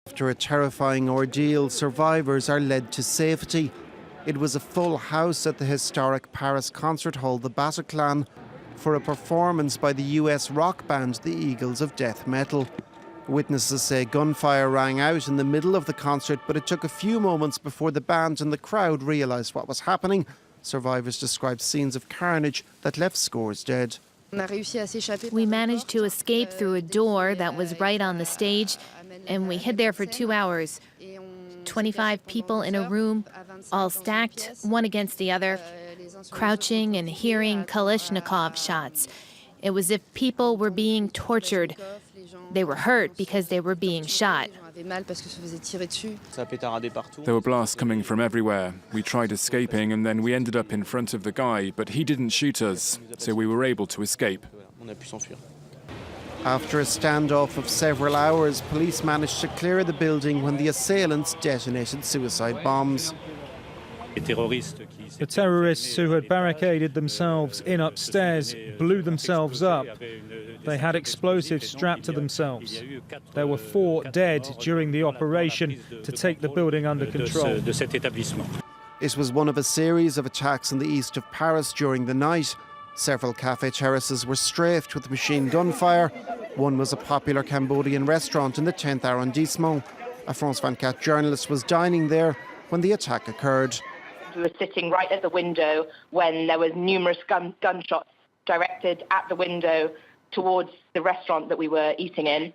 After a terrifying ordeal, survivors are led to safety. It was a full house at the historic Paris concert hall, the Bataclan, for a performance by the US rock band, the Eagles of Death Metal. Witnesses say gunfire rang out in the middle of the concert, but it took a few moments before the band and the crowd realised what was happening. Survivors described scenes of carnage that left scores dead. We managed to escape through a door that was right on the stage, and we hid there for 2 hours. 25 people in a room, all stacked, one against the other, crouching and hearing Kalashnikov shots. It was as if people were being tortured. They were hurt because they were being shot. There were blasts coming from everywhere. We tried escaping and then we ended up in front of the guy, but he didn't shoot us, so we were able to escape. After a standoff of several hours, police managed to clear the building when the assailants detonated suicide bombs. The terrorists who had barricaded themselves in upstairs blew themselves up. They had explosives strapped to themselves. There were 4 dead during the operation to take the building under control. It was one of a series of attacks in the east of Paris during the night. Several café terraces were strafed with machine gun fire. One was a popular Cambodian restaurant in the 10th arrondissement. A France 24 journalist was dining there when the attack occurred. We were sitting right at the window when there was numerous gunshots directed at the window towards the restaurant that we were eating in.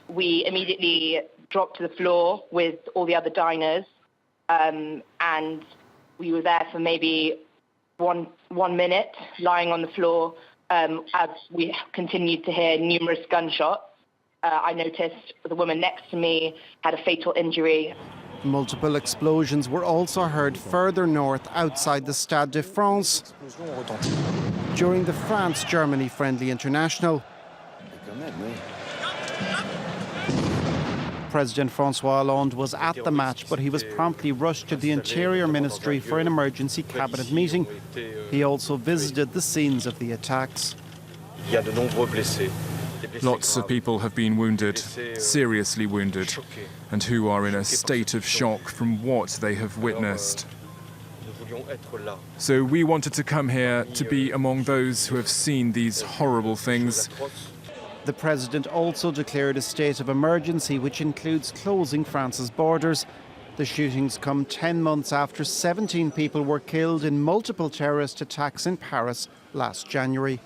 We immediately dropped to the floor with all the other diners, and we were there for maybe one minute, lying on the floor as we continued to hear numerous gunshots. I noticed the woman next to me had a fatal injury. Multiple explosions were also heard further north outside the Stade de France during the France-Germany friendly international. President François Hollande was at the match, but he was promptly rushed to the Interior Ministry for an emergency cabinet meeting. He also visited the scenes of the attacks. Lots of people have been wounded, seriously wounded, and who are in a state of shock from what they have witnessed. So we wanted to come here to be among those who have seen these horrible things. The president also declared a state of emergency, which includes closing France's borders. The shootings come 10 months after 17 people were killed in multiple terrorist attacks in Paris last January.